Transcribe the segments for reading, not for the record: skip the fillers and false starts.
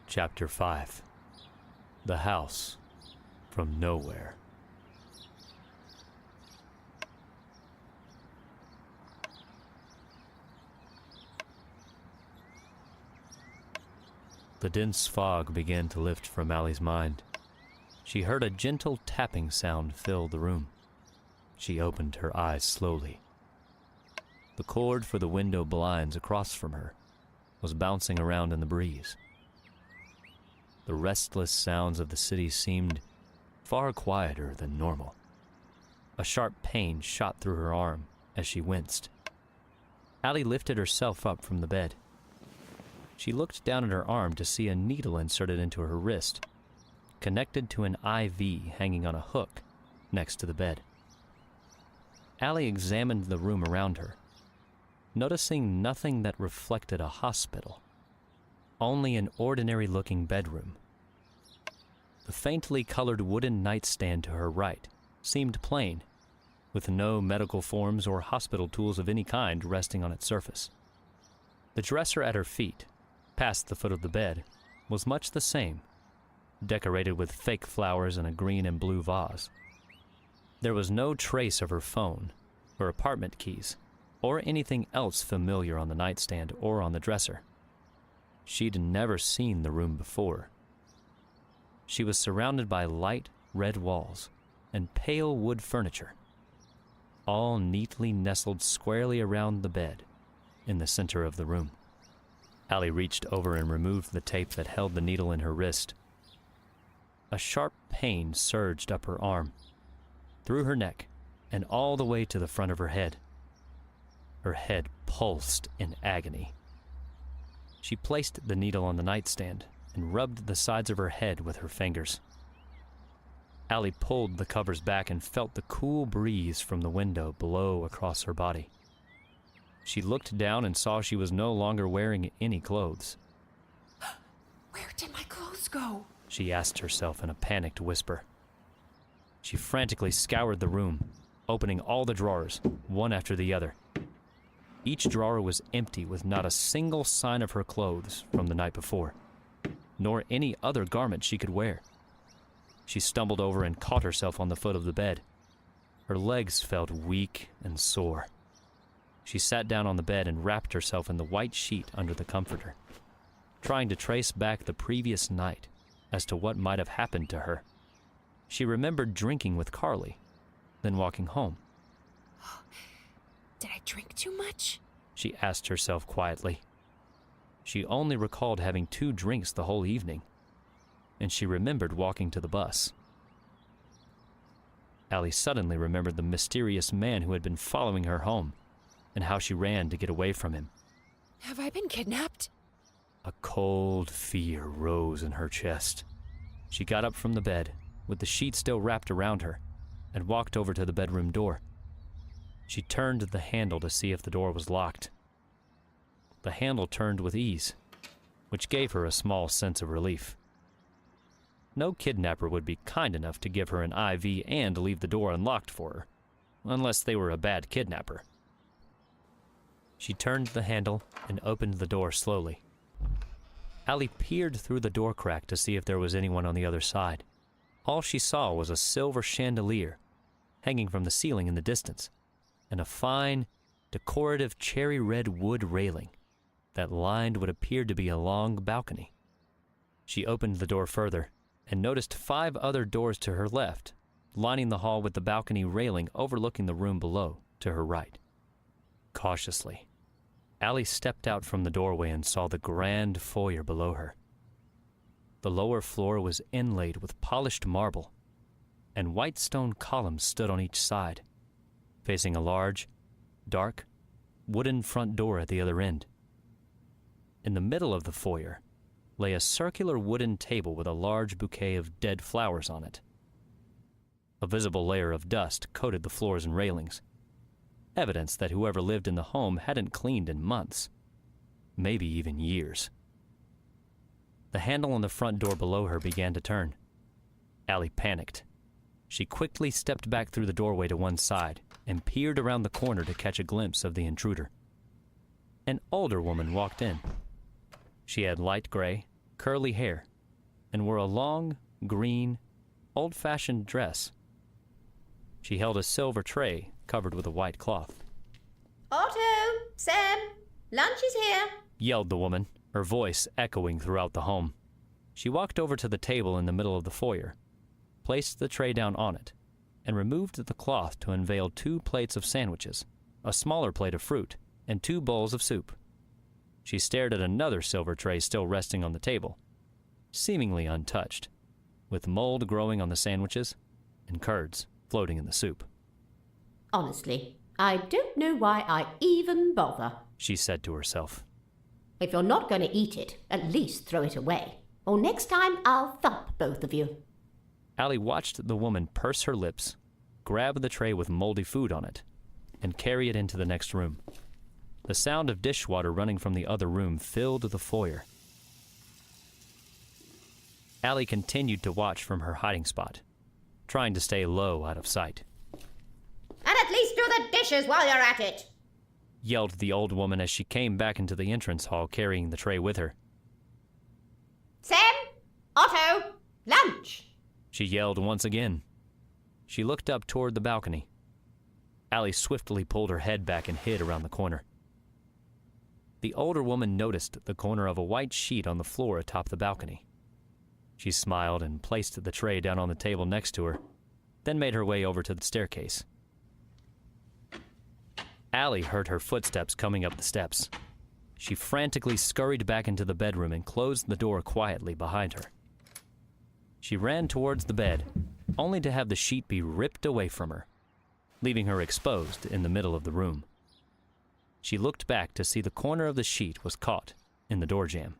Chapter 5. The House from Nowhere. The dense fog began to lift from Allie's mind. She heard a gentle tapping sound fill the room. She opened her eyes slowly. The cord for the window blinds across from her was bouncing around in the breeze. The restless sounds of the city seemed far quieter than normal. A sharp pain shot through her arm as she winced. Allie lifted herself up from the bed. She looked down at her arm to see a needle inserted into her wrist, connected to an IV hanging on a hook next to the bed. Allie examined the room around her, noticing nothing that reflected a hospital, only an ordinary-looking bedroom. The faintly colored wooden nightstand to her right seemed plain, with no medical forms or hospital tools of any kind resting on its surface. The dresser at her feet, past the foot of the bed, was much the same, decorated with fake flowers in a green and blue vase. There was no trace of her phone, her apartment keys, or anything else familiar on the nightstand or on the dresser. She'd never seen the room before. She was surrounded by light red walls and pale wood furniture, all neatly nestled squarely around the bed in the center of the room. Allie reached over and removed the tape that held the needle in her wrist. A sharp pain surged up her arm, through her neck, and all the way to the front of her head. Her head pulsed in agony. She placed the needle on the nightstand and rubbed the sides of her head with her fingers. Allie pulled the covers back and felt the cool breeze from the window blow across her body. She looked down and saw she was no longer wearing any clothes. Where did my clothes go? She asked herself in a panicked whisper. She frantically scoured the room, opening all the drawers, one after the other. Each drawer was empty with not a single sign of her clothes from the night before, nor any other garment she could wear. She stumbled over and caught herself on the foot of the bed. Her legs felt weak and sore. She sat down on the bed and wrapped herself in the white sheet under the comforter, trying to trace back the previous night as to what might have happened to her. She remembered drinking with Carly, then walking home. Did I drink too much? She asked herself quietly. She only recalled having 2 drinks the whole evening, and she remembered walking to the bus. Allie suddenly remembered the mysterious man who had been following her home, and how she ran to get away from him. Have I been kidnapped? A cold fear rose in her chest. She got up from the bed, with the sheet still wrapped around her, and walked over to the bedroom door. She turned the handle to see if the door was locked. The handle turned with ease, which gave her a small sense of relief. No kidnapper would be kind enough to give her an IV and leave the door unlocked for her, unless they were a bad kidnapper. She turned the handle and opened the door slowly. Allie peered through the door crack to see if there was anyone on the other side. All she saw was a silver chandelier hanging from the ceiling in the distance, and a fine, decorative cherry-red wood railing that lined what appeared to be a long balcony. She opened the door further and noticed 5 other doors to her left, lining the hall with the balcony railing overlooking the room below to her right. Cautiously, Allie stepped out from the doorway and saw the grand foyer below her. The lower floor was inlaid with polished marble, and white stone columns stood on each side, facing a large, dark, wooden front door at the other end. In the middle of the foyer lay a circular wooden table with a large bouquet of dead flowers on it. A visible layer of dust coated the floors and railings, evidence that whoever lived in the home hadn't cleaned in months, maybe even years. The handle on the front door below her began to turn. Allie panicked. She quickly stepped back through the doorway to one side and peered around the corner to catch a glimpse of the intruder. An older woman walked in. She had light gray, curly hair, and wore a long, green, old-fashioned dress. She held a silver tray covered with a white cloth. Otto! Sam! Lunch is here! Yelled the woman, her voice echoing throughout the home. She walked over to the table in the middle of the foyer, placed the tray down on it, and removed the cloth to unveil 2 plates of sandwiches, a smaller plate of fruit, and 2 bowls of soup. She stared at another silver tray still resting on the table, seemingly untouched, with mold growing on the sandwiches and curds floating in the soup. Honestly, I don't know why I even bother, she said to herself. If you're not going to eat it, at least throw it away, or next time I'll thump both of you. Allie watched the woman purse her lips, grab the tray with moldy food on it, and carry it into the next room. The sound of dishwater running from the other room filled the foyer. Allie continued to watch from her hiding spot, trying to stay low out of sight. And at least do the dishes while you're at it, yelled the old woman as she came back into the entrance hall carrying the tray with her. Sam! Otto! Lunch! She yelled once again. She looked up toward the balcony. Allie swiftly pulled her head back and hid around the corner. The older woman noticed the corner of a white sheet on the floor atop the balcony. She smiled and placed the tray down on the table next to her, then made her way over to the staircase. Allie heard her footsteps coming up the steps. She frantically scurried back into the bedroom and closed the door quietly behind her. She ran towards the bed, only to have the sheet be ripped away from her, leaving her exposed in the middle of the room. She looked back to see the corner of the sheet was caught in the door jamb.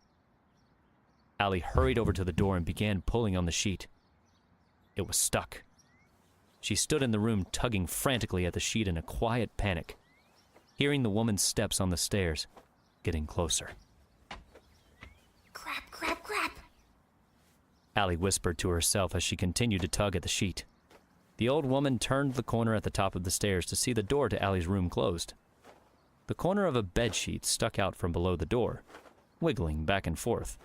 Allie hurried over to the door and began pulling on the sheet. It was stuck. She stood in the room tugging frantically at the sheet in a quiet panic, hearing the woman's steps on the stairs getting closer. Crap, crap, crap. Allie whispered to herself as she continued to tug at the sheet. The old woman turned the corner at the top of the stairs to see the door to Allie's room closed. The corner of a bedsheet stuck out from below the door, wiggling back and forth.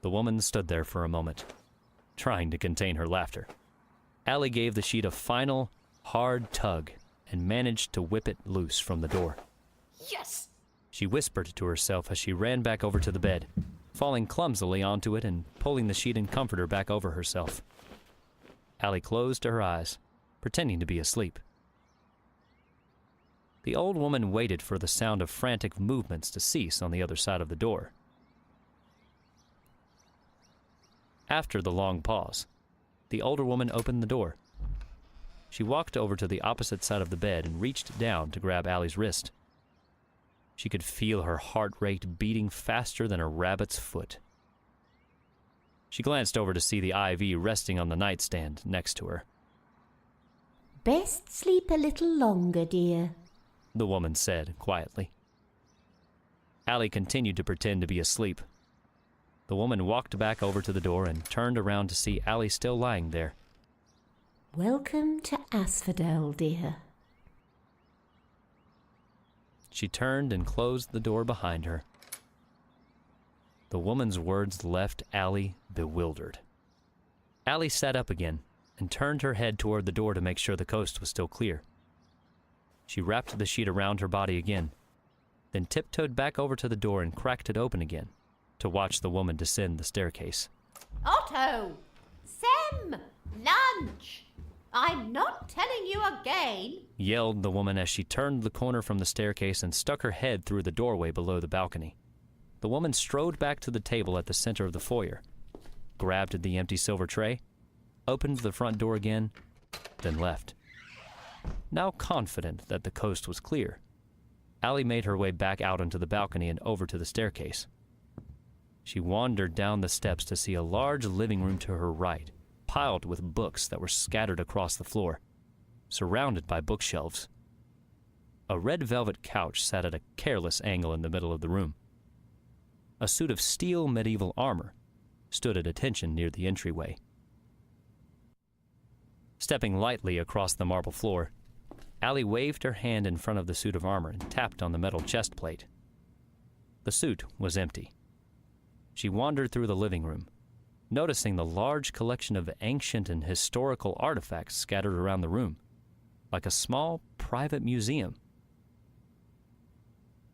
The woman stood there for a moment, trying to contain her laughter. Allie gave the sheet a final, hard tug and managed to whip it loose from the door. Yes! She whispered to herself as she ran back over to the bed, falling clumsily onto it and pulling the sheet and comforter back over herself. Allie closed her eyes, pretending to be asleep. The old woman waited for the sound of frantic movements to cease on the other side of the door. After the long pause, the older woman opened the door. She walked over to the opposite side of the bed and reached down to grab Allie's wrist. She could feel her heart rate beating faster than a rabbit's foot. She glanced over to see the IV resting on the nightstand next to her. Best sleep a little longer, dear, the woman said quietly. Allie continued to pretend to be asleep. The woman walked back over to the door and turned around to see Allie still lying there. Welcome to Asphodel, dear. She turned and closed the door behind her. The woman's words left Allie bewildered. Allie sat up again and turned her head toward the door to make sure the coast was still clear. She wrapped the sheet around her body again, then tiptoed back over to the door and cracked it open again to watch the woman descend the staircase. Otto! Sam! Lunch! I'm not telling you again, yelled the woman as she turned the corner from the staircase and stuck her head through the doorway below the balcony. The woman strode back to the table at the center of the foyer, grabbed the empty silver tray, opened the front door again, then left. Now confident that the coast was clear, Allie made her way back out onto the balcony and over to the staircase. She wandered down the steps to see a large living room to her right, piled with books that were scattered across the floor, surrounded by bookshelves. A red velvet couch sat at a careless angle in the middle of the room. A suit of steel medieval armor stood at attention near the entryway. Stepping lightly across the marble floor, Allie waved her hand in front of the suit of armor and tapped on the metal chest plate. The suit was empty. She wandered through the living room, noticing the large collection of ancient and historical artifacts scattered around the room, like a small private museum.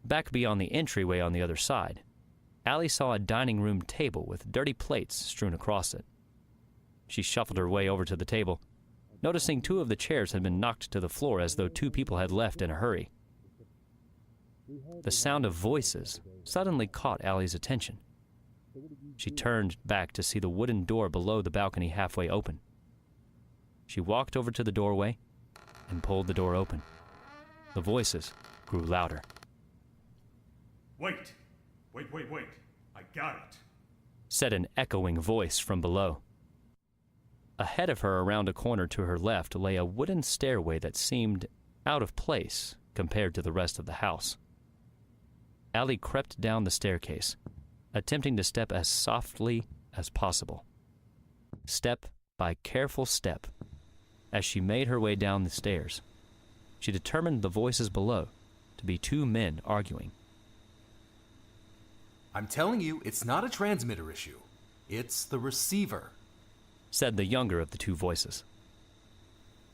Back beyond the entryway on the other side, Allie saw a dining room table with dirty plates strewn across it. She shuffled her way over to the table, noticing 2 of the chairs had been knocked to the floor as though 2 people had left in a hurry. The sound of voices suddenly caught Allie's attention. She turned back to see the wooden door below the balcony halfway open. She walked over to the doorway and pulled the door open. The voices grew louder. Wait! I got it! Said an echoing voice from below. Ahead of her, around a corner to her left, lay a wooden stairway that seemed out of place compared to the rest of the house. Allie crept down the staircase, attempting to step as softly as possible. Step by careful step, as she made her way down the stairs, she determined the voices below to be 2 men arguing. I'm telling you, it's not a transmitter issue. It's the receiver, said the younger of the 2 voices.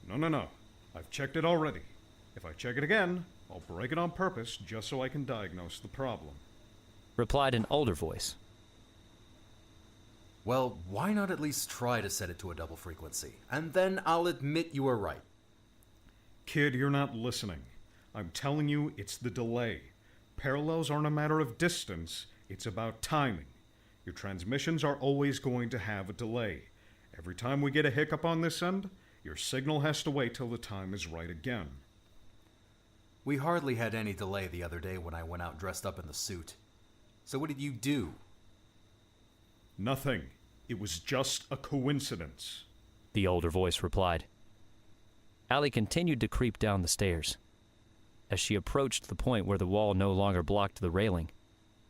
No. I've checked it already. If I check it again, I'll break it on purpose just so I can diagnose the problem. Replied an older voice. Well, why not at least try to set it to a double frequency? And then I'll admit you were right. Kid, you're not listening. I'm telling you, it's the delay. Parallels aren't a matter of distance, it's about timing. Your transmissions are always going to have a delay. Every time we get a hiccup on this end, your signal has to wait till the time is right again. We hardly had any delay the other day when I went out dressed up in the suit. So what did you do? Nothing. It was just a coincidence. The older voice replied. Allie continued to creep down the stairs. As she approached the point where the wall no longer blocked the railing,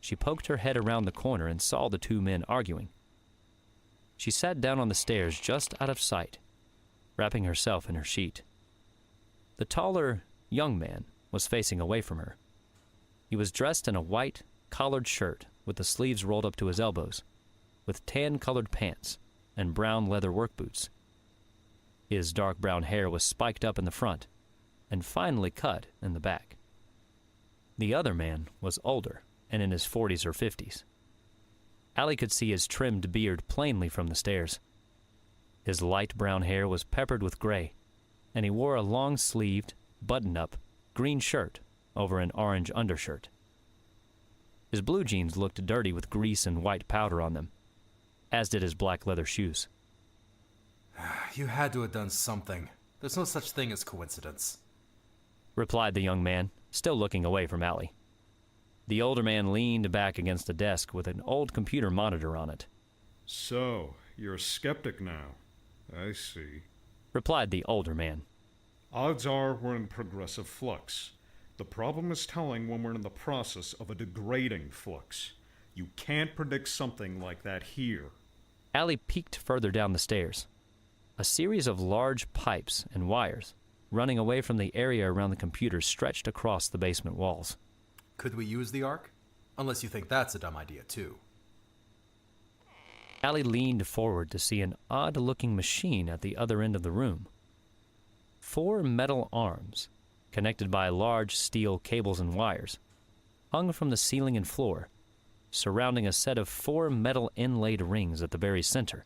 she poked her head around the corner and saw the 2 men arguing. She sat down on the stairs just out of sight, wrapping herself in her sheet. The taller, young man was facing away from her. He was dressed in a white, collared shirt with the sleeves rolled up to his elbows, with tan-colored pants and brown leather work boots. His dark brown hair was spiked up in the front and finely cut in the back. The other man was older and in his 40s or 50s. Allie could see his trimmed beard plainly from the stairs. His light brown hair was peppered with gray, and he wore a long-sleeved, button-up, green shirt over an orange undershirt. His blue jeans looked dirty with grease and white powder on them, as did his black leather shoes. You had to have done something. There's no such thing as coincidence, replied the young man, still looking away from Allie. The older man leaned back against a desk with an old computer monitor on it. So, you're a skeptic now. I see, replied the older man. Odds are we're in progressive flux. The problem is telling when we're in the process of a degrading flux. You can't predict something like that here. Allie peeked further down the stairs. A series of large pipes and wires running away from the area around the computer stretched across the basement walls. Could we use the Ark? Unless you think that's a dumb idea, too. Allie leaned forward to see an odd-looking machine at the other end of the room. 4 metal arms, connected by large steel cables and wires, hung from the ceiling and floor, surrounding a set of 4 metal inlaid rings at the very center.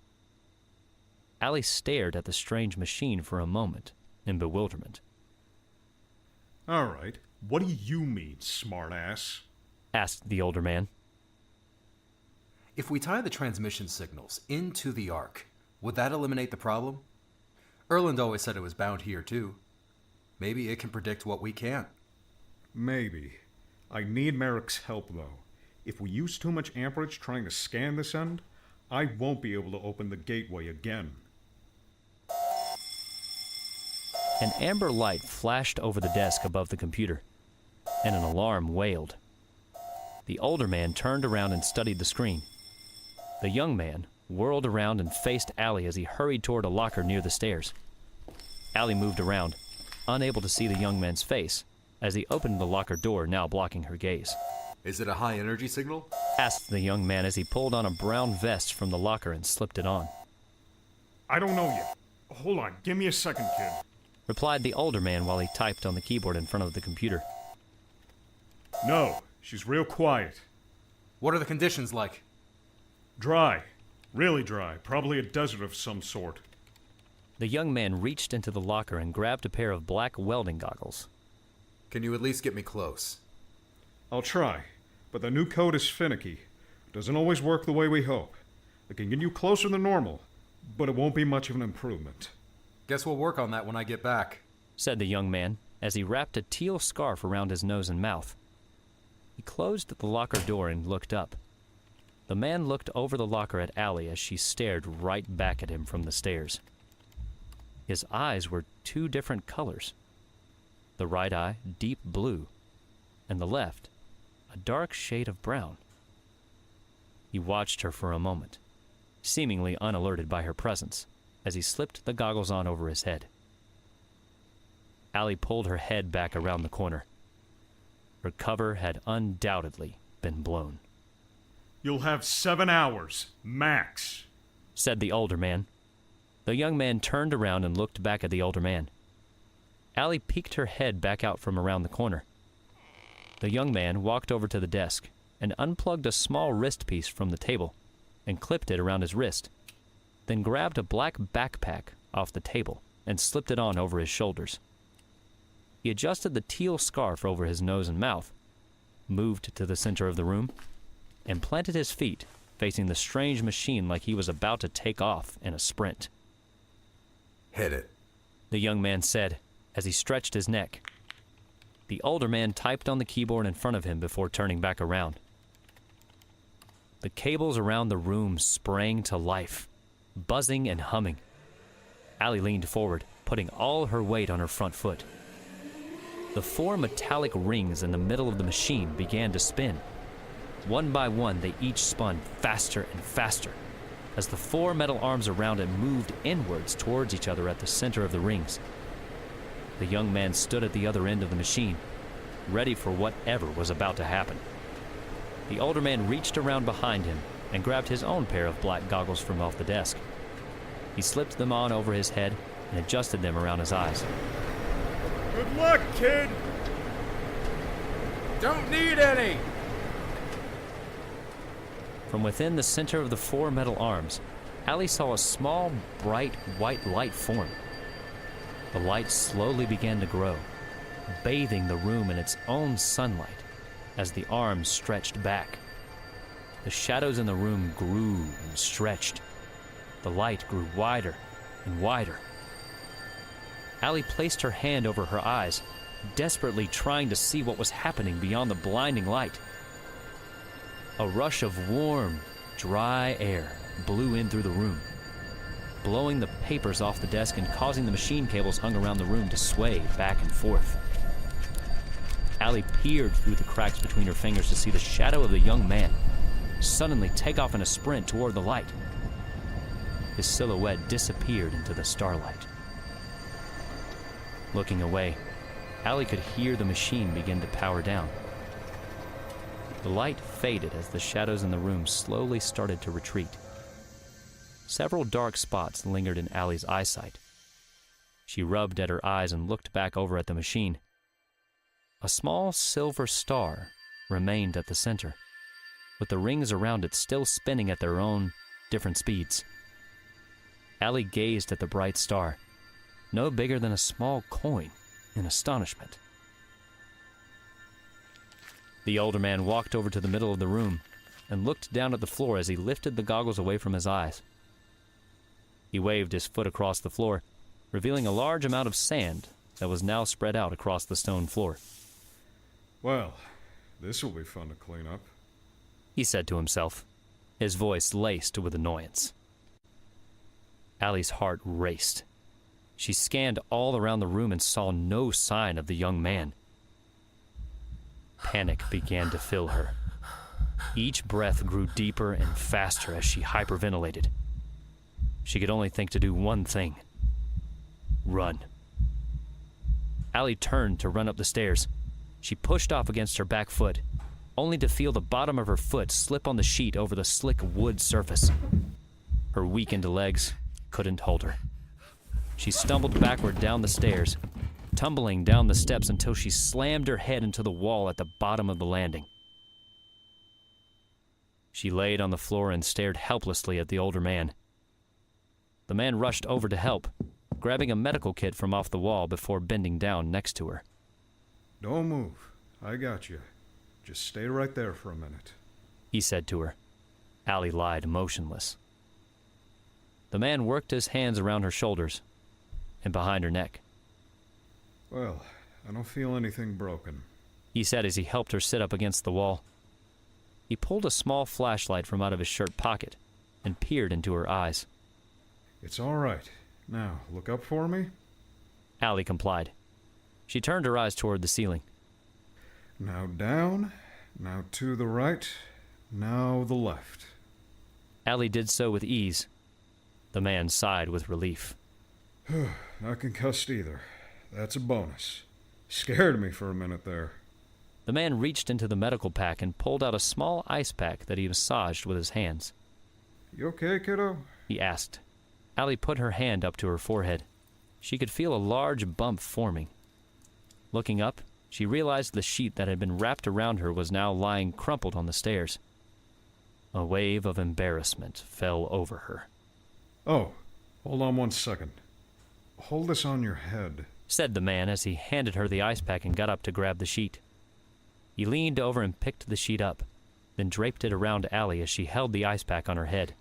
Allie stared at the strange machine for a moment in bewilderment. All right, what do you mean, smartass? Asked the older man. If we tie the transmission signals into the Ark, would that eliminate the problem? Erland always said it was bound here, too. Maybe it can predict what we can't. Maybe. I need Merrick's help, though. If we use too much amperage trying to scan this end, I won't be able to open the gateway again. An amber light flashed over the desk above the computer, and an alarm wailed. The older man turned around and studied the screen. The young man whirled around and faced Allie as he hurried toward a locker near the stairs. Allie moved around, unable to see the young man's face, as he opened the locker door, now blocking her gaze. Is it a high energy signal? Asked the young man as he pulled on a brown vest from the locker and slipped it on. I don't know yet. Hold on, give me a second, kid. Replied the older man while he typed on the keyboard in front of the computer. No, she's real quiet. What are the conditions like? Dry. Really dry. Probably a desert of some sort. The young man reached into the locker and grabbed a pair of black welding goggles. Can you at least get me close? I'll try, but the new code is finicky. Doesn't always work the way we hope. It can get you closer than normal, but it won't be much of an improvement. Guess we'll work on that when I get back, said the young man as he wrapped a teal scarf around his nose and mouth. He closed the locker door and looked up. The man looked over the locker at Allie as she stared right back at him from the stairs. His eyes were two different colors. The right eye, deep blue, and the left, a dark shade of brown. He watched her for a moment, seemingly unalerted by her presence, as he slipped the goggles on over his head. Allie pulled her head back around the corner. Her cover had undoubtedly been blown. You'll have 7 hours, max, said the older man. The young man turned around and looked back at the older man. Allie peeked her head back out from around the corner. The young man walked over to the desk and unplugged a small wrist piece from the table and clipped it around his wrist, then grabbed a black backpack off the table and slipped it on over his shoulders. He adjusted the teal scarf over his nose and mouth, moved to the center of the room, and planted his feet facing the strange machine like he was about to take off in a sprint. Hit it, the young man said as he stretched his neck. The older man typed on the keyboard in front of him before turning back around. The cables around the room sprang to life, buzzing and humming. Allie leaned forward, putting all her weight on her front foot. The 4 metallic rings in the middle of the machine began to spin. One by one, they each spun faster and faster as the 4 metal arms around it moved inwards towards each other at the center of the rings. The young man stood at the other end of the machine, ready for whatever was about to happen. The older man reached around behind him and grabbed his own pair of black goggles from off the desk. He slipped them on over his head and adjusted them around his eyes. Good luck, kid! Don't need any! From within the center of the 4 metal arms, Allie saw a small, bright, white light form. The light slowly began to grow, bathing the room in its own sunlight as the arms stretched back. The shadows in the room grew and stretched. The light grew wider and wider. Allie placed her hand over her eyes, desperately trying to see what was happening beyond the blinding light. A rush of warm, dry air blew in through the room, blowing the papers off the desk and causing the machine cables hung around the room to sway back and forth. Allie peered through the cracks between her fingers to see the shadow of the young man suddenly take off in a sprint toward the light. His silhouette disappeared into the starlight. Looking away, Allie could hear the machine begin to power down. The light faded as the shadows in the room slowly started to retreat. Several dark spots lingered in Allie's eyesight. She rubbed at her eyes and looked back over at the machine. A small silver star remained at the center, with the rings around it still spinning at their own different speeds. Allie gazed at the bright star, no bigger than a small coin, in astonishment. The older man walked over to the middle of the room and looked down at the floor as he lifted the goggles away from his eyes. He waved his foot across the floor, revealing a large amount of sand that was now spread out across the stone floor. Well, this will be fun to clean up, he said to himself, his voice laced with annoyance. Allie's heart raced. She scanned all around the room and saw no sign of the young man. Panic began to fill her. Each breath grew deeper and faster as she hyperventilated. She could only think to do one thing: run. Allie turned to run up the stairs. She pushed off against her back foot, only to feel the bottom of her foot slip on the sheet over the slick wood surface. Her weakened legs couldn't hold her. She stumbled backward down the stairs, tumbling down the steps until she slammed her head into the wall at the bottom of the landing. She laid on the floor and stared helplessly at the older man. The man rushed over to help, grabbing a medical kit from off the wall before bending down next to her. Don't move. I got you. Just stay right there for a minute, he said to her. Allie lied motionless. The man worked his hands around her shoulders and behind her neck. Well, I don't feel anything broken, he said as he helped her sit up against the wall. He pulled a small flashlight from out of his shirt pocket and peered into her eyes. It's all right. Now, look up for me. Allie complied. She turned her eyes toward the ceiling. Now down, now to the right, now the left. Allie did so with ease. The man sighed with relief. Not concussed either. That's a bonus. Scared me for a minute there. The man reached into the medical pack and pulled out a small ice pack that he massaged with his hands. You okay, kiddo? He asked. Allie put her hand up to her forehead. She could feel a large bump forming. Looking up, she realized the sheet that had been wrapped around her was now lying crumpled on the stairs. A wave of embarrassment fell over her. Oh, hold on 1 second. Hold this on your head, said the man as he handed her the ice pack and got up to grab the sheet. He leaned over and picked the sheet up, then draped it around Allie as she held the ice pack on her head.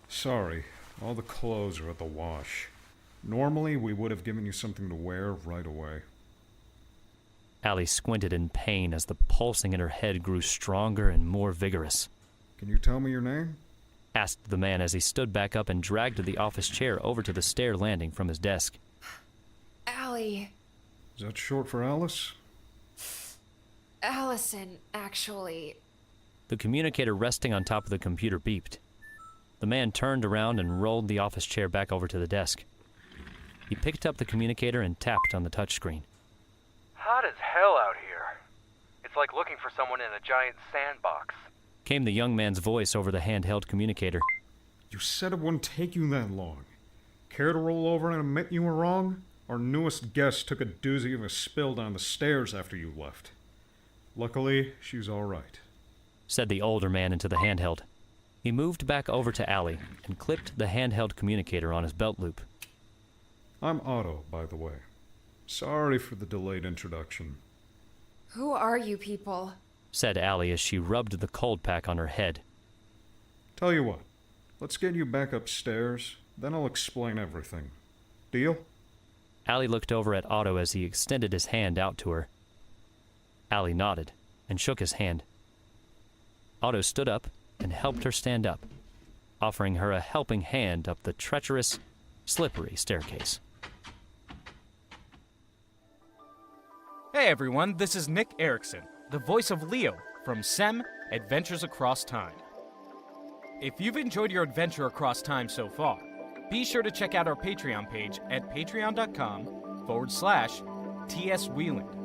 Sorry, all the clothes are at the wash. Normally, we would have given you something to wear right away. Allie squinted in pain as the pulsing in her head grew stronger and more vigorous. Can you tell me your name? Asked the man as he stood back up and dragged the office chair over to the stair landing from his desk. Allie. Is that short for Alice? Allison, actually. The communicator resting on top of the computer beeped. The man turned around and rolled the office chair back over to the desk. He picked up the communicator and tapped on the touchscreen. Hot as hell out here. It's like looking for someone in a giant sandbox. Came the young man's voice over the handheld communicator. You said it wouldn't take you that long. Care to roll over and admit you were wrong? Our newest guest took a doozy of a spill down the stairs after you left. Luckily, she's all right, said the older man into the handheld. He moved back over to Allie and clipped the handheld communicator on his belt loop. I'm Otto, by the way. Sorry for the delayed introduction. Who are you people? Said Allie as she rubbed the cold pack on her head. Tell you what, let's get you back upstairs, then I'll explain everything. Deal? Allie looked over at Otto as he extended his hand out to her. Allie nodded and shook his hand. Otto stood up and helped her stand up, offering her a helping hand up the treacherous, slippery staircase. Hey everyone, this is Nick Erickson, the voice of Leo from SEM Adventures Across Time. If you've enjoyed your adventure across time so far, be sure to check out our Patreon page at patreon.com/TS Wieland.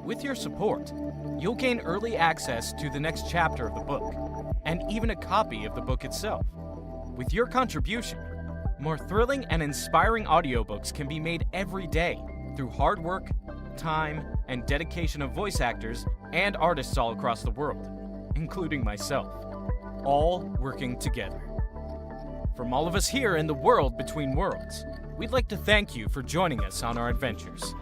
With your support, you'll gain early access to the next chapter of the book, and even a copy of the book itself. With your contribution, more thrilling and inspiring audiobooks can be made every day through hard work, time, and dedication of voice actors and artists all across the world, including myself, all working together. From all of us here in the world between worlds, we'd like to thank you for joining us on our adventures.